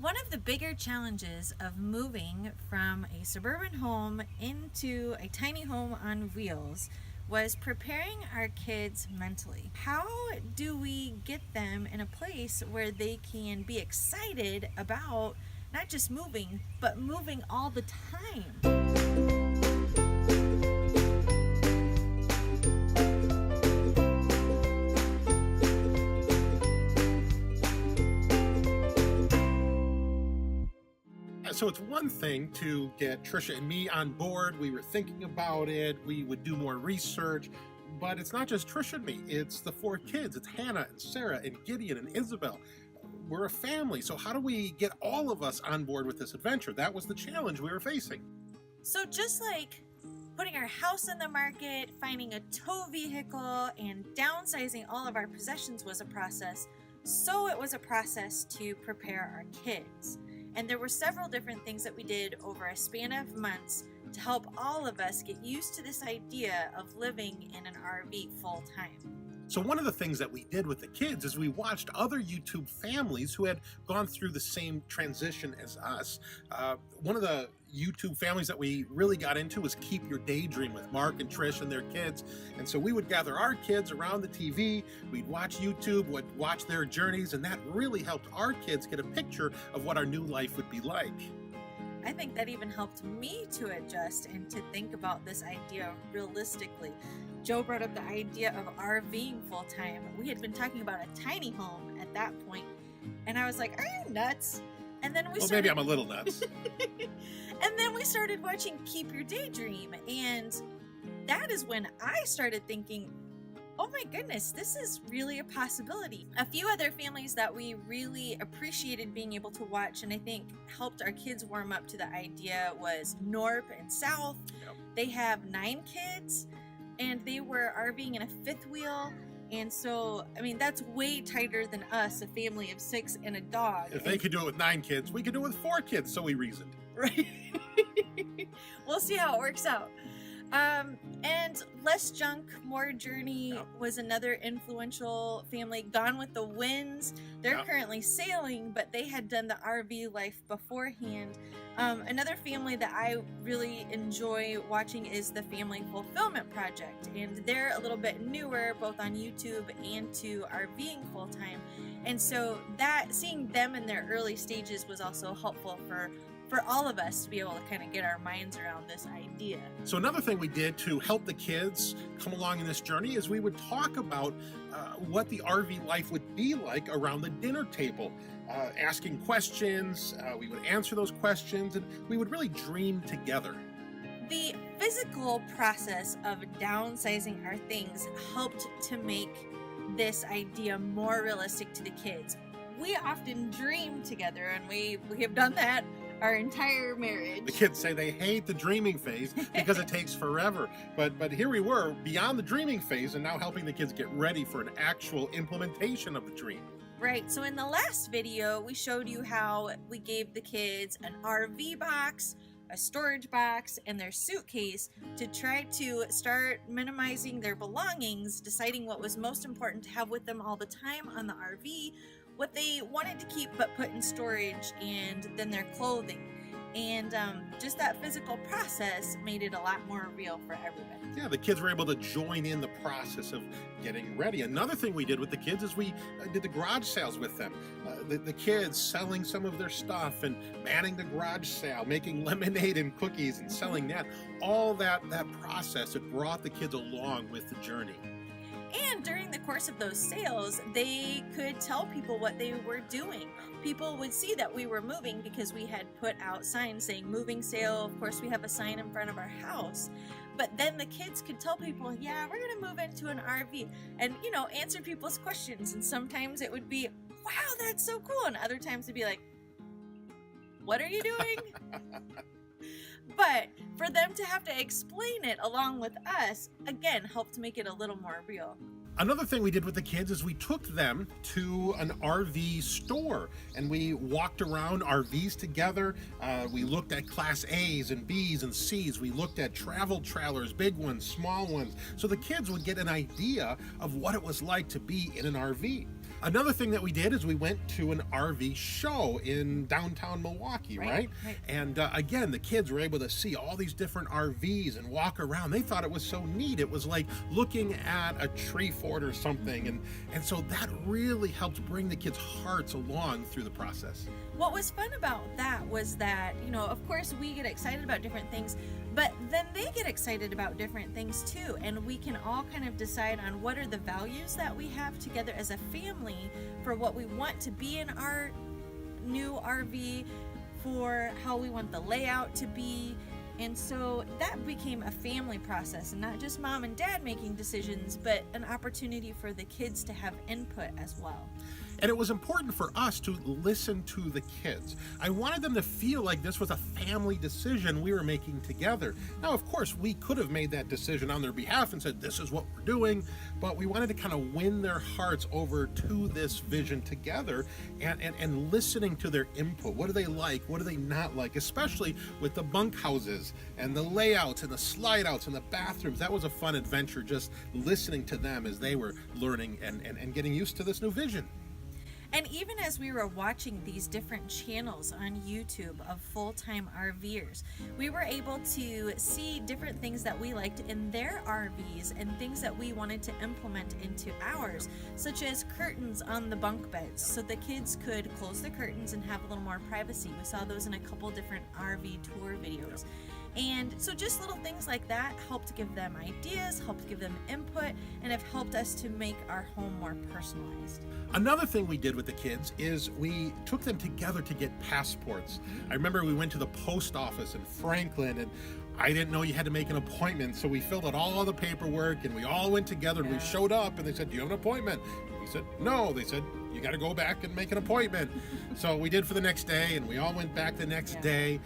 One of the bigger challenges of moving from a suburban home into a tiny home on wheels was preparing our kids mentally. How do we get them in a place where they can be excited about not just moving, but moving all the time? So it's one thing to get Trisha and me on board. We were thinking about it. We would do more research. But it's not just Trisha and me. It's the 4 kids. It's Hannah and Sarah and Gideon and Isabel. We're a family. So how do we get all of us on board with this adventure? That was the challenge we were facing. So just like putting our house on the market, finding a tow vehicle, and downsizing all of our possessions was a process, so it was a process to prepare our kids. And there were several different things that we did over a span of months to help all of us get used to this idea of living in an RV full time. So one of the things that we did with the kids is we watched other YouTube families who had gone through the same transition as us. One of the YouTube families that we really got into was Keep Your Daydream with Mark and Trish and their kids. And so we would gather our kids around the TV, we'd watch YouTube, would watch their journeys, and that really helped our kids get a picture of what our new life would be like. I think that even helped me to adjust and to think about this idea realistically. Joe brought up the idea of RVing full time. We had been talking about a tiny home at that point, and I was like, "Are you nuts?" And then maybe I'm a little nuts. And then we started watching Keep Your Daydream, and that is when I started thinking, oh my goodness, this is really a possibility. A few other families that we really appreciated being able to watch and I think helped our kids warm up to the idea was Norp and South. Yep. They have 9 kids and they were RVing in a 5th wheel. And so, I mean, that's way tighter than us, a family of 6 and a dog. If they could do it with 9 kids, we could do it with 4 kids, so we reasoned. Right. We'll see how it works out. And Less Junk, More Journey was another influential family. Gone with the Winds, they're currently sailing, but they had done the RV life beforehand. Another family that I really enjoy watching is the Family Fulfillment Project, and they're a little bit newer, both on YouTube and to RVing full time. And so that seeing them in their early stages was also helpful for all of us to be able to kind of get our minds around this idea. So another thing we did to help the kids come along in this journey is we would talk about what the RV life would be like around the dinner table, asking questions. We would answer those questions, and we would really dream together. The physical process of downsizing our things helped to make this idea more realistic to the kids. We often dream together, and we have done that our entire marriage. The kids say they hate the dreaming phase because it takes forever. But here we were beyond the dreaming phase and now helping the kids get ready for an actual implementation of the dream. Right, so in the last video, we showed you how we gave the kids an RV box, a storage box, and their suitcase to try to start minimizing their belongings, deciding what was most important to have with them all the time on the RV, what they wanted to keep but put in storage, and then their clothing. And just that physical process made it a lot more real for everybody. Yeah, the kids were able to join in the process of getting ready. Another thing we did with the kids is we did the garage sales with them. The kids selling some of their stuff and manning the garage sale, making lemonade and cookies and selling that. All that process, it brought the kids along with the journey. And during the course of those sales, they could tell people what they were doing. People would see that we were moving because we had put out signs saying moving sale. Of course, we have a sign in front of our house. But then the kids could tell people, yeah, we're going to move into an RV and, answer people's questions. And sometimes it would be, wow, that's so cool. And other times it'd be like, what are you doing? But for them to have to explain it along with us, again, helped make it a little more real. Another thing we did with the kids is we took them to an RV store and we walked around RVs together. We looked at Class A's and B's and C's. We looked at travel trailers, big ones, small ones, so the kids would get an idea of what it was like to be in an RV. Another thing that we did is we went to an RV show in downtown Milwaukee, right? And again, the kids were able to see all these different RVs and walk around. They thought it was so neat. It was like looking at a tree fort or something. And so that really helped bring the kids' hearts along through the process. What was fun about that was that, of course we get excited about different things, but then they get excited about different things too. And we can all kind of decide on what are the values that we have together as a family for what we want to be in our new RV, for how we want the layout to be. And so that became a family process, and not just mom and dad making decisions, but an opportunity for the kids to have input as well. And it was important for us to listen to the kids. I wanted them to feel like this was a family decision we were making together. Now, of course, we could have made that decision on their behalf and said, this is what we're doing, but we wanted to kind of win their hearts over to this vision together and listening to their input. What do they like? What do they not like? Especially with the bunkhouses and the layouts and the slide outs and the bathrooms. That was a fun adventure, just listening to them as they were learning and getting used to this new vision. And even as we were watching these different channels on YouTube of full-time RVers, we were able to see different things that we liked in their RVs and things that we wanted to implement into ours, such as curtains on the bunk beds, so the kids could close the curtains and have a little more privacy. We saw those in a couple different RV tour videos. And so just little things like that helped give them ideas, helped give them input, and have helped us to make our home more personalized. Another thing we did with the kids is we took them together to get passports. I remember we went to the post office in Franklin, and I didn't know you had to make an appointment, so we filled out all the paperwork and we all went together and we showed up and they said, do you have an appointment? And we said, no. They said, you got to go back and make an appointment. So we did for the next day, and we all went back the next day.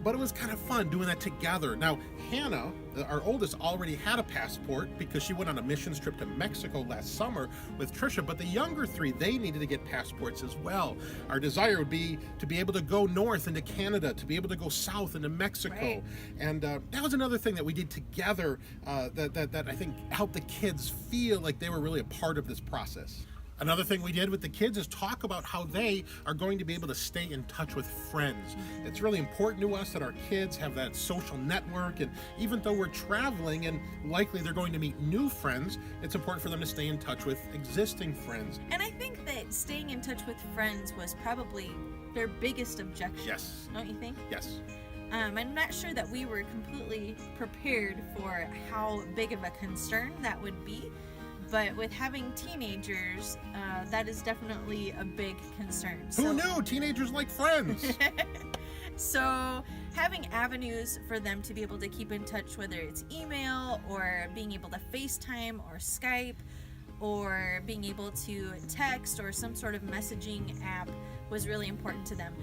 But it was kind of fun doing that together. Now, Hannah, our oldest, already had a passport because she went on a missions trip to Mexico last summer with Trisha. But the younger three, they needed to get passports as well. Our desire would be to be able to go north into Canada, to be able to go south into Mexico. Right. And that was another thing that we did together that I think helped the kids feel like they were really a part of this process. Another thing we did with the kids is talk about how they are going to be able to stay in touch with friends. It's really important to us that our kids have that social network, and even though we're traveling and likely they're going to meet new friends, it's important for them to stay in touch with existing friends. And I think that staying in touch with friends was probably their biggest objection. Yes. Don't you think? Yes. I'm not sure that we were completely prepared for how big of a concern that would be. But with having teenagers, that is definitely a big concern. Who knew? Teenagers like friends. So having avenues for them to be able to keep in touch, whether it's email or being able to FaceTime or Skype or being able to text or some sort of messaging app, was really important to them.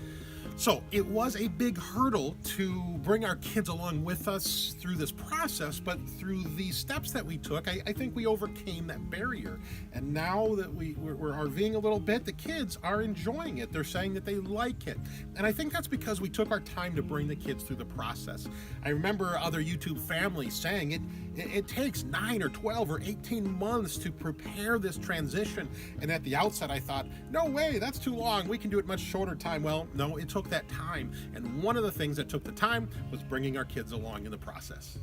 So it was a big hurdle to bring our kids along with us through this process, but through the steps that we took, I think we overcame that barrier. And now that we're RVing a little bit, the kids are enjoying it. They're saying that they like it. And I think that's because we took our time to bring the kids through the process. I remember other YouTube families saying it takes 9 or 12 or 18 months to prepare this transition. And at the outset, I thought, no way, that's too long. We can do it much shorter time. Well, no, it took that time. And one of the things that took the time was bringing our kids along in the process.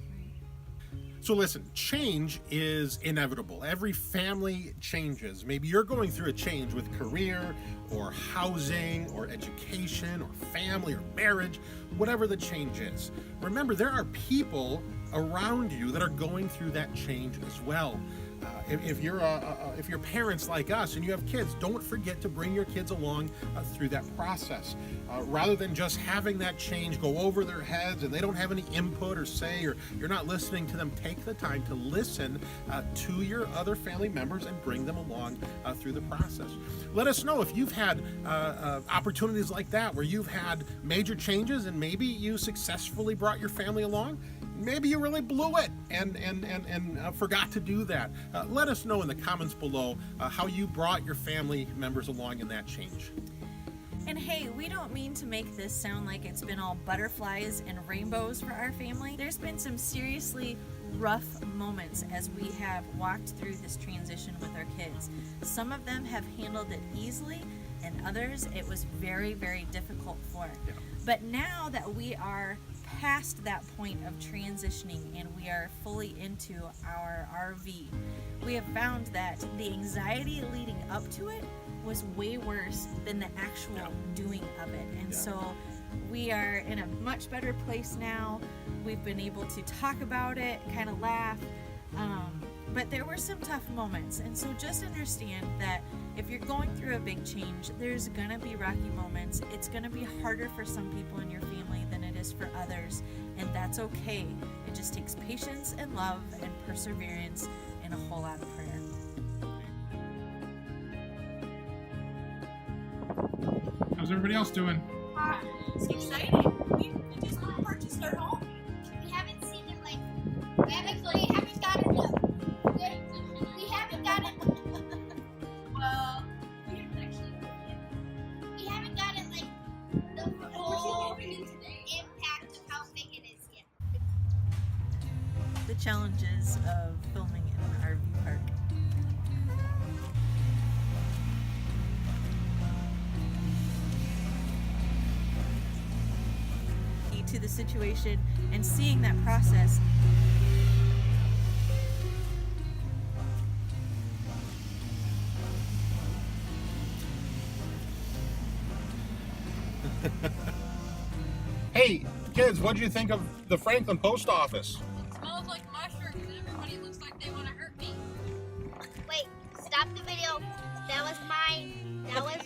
So listen, change is inevitable. Every family changes. Maybe you're going through a change with career or housing or education or family or marriage, whatever the change is. Remember, there are people around you that are going through that change as well. If you're parents like us and you have kids, don't forget to bring your kids along through that process. Rather than just having that change go over their heads and they don't have any input or say, or you're not listening to them, take the time to listen to your other family members and bring them along through the process. Let us know if you've had opportunities like that where you've had major changes and maybe you successfully brought your family along. Maybe you really blew it and forgot to do that. Let us know in the comments below how you brought your family members along in that change. And hey, we don't mean to make this sound like it's been all butterflies and rainbows for our family. There's been some seriously rough moments as we have walked through this transition with our kids. Some of them have handled it easily, and others it was very, very difficult for. Yeah. But now that we are past that point of transitioning and we are fully into our RV, we have found that the anxiety leading up to it was way worse than the actual doing of it. And so we are in a much better place now. We've been able to talk about it, kind of laugh, but there were some tough moments. And so just understand that if you're going through a big change, there's gonna be rocky moments. It's gonna be harder for some people in your family than it is for others, and that's okay. It just takes patience and love and perseverance and a whole lot of prayer. How's everybody else doing? It's exciting. We just purchased our home. We haven't seen it like we haven't gotten we haven't gotten Well, we haven't actually we haven't gotten like the whole impact of how big it is yet. the challenges of filming in an RV park. To the situation and seeing that process. Hey, kids, what do you think of the Franklin Post Office? It smells like mushrooms and everybody looks like they want to hurt me. Wait, stop the video. That was mine. That was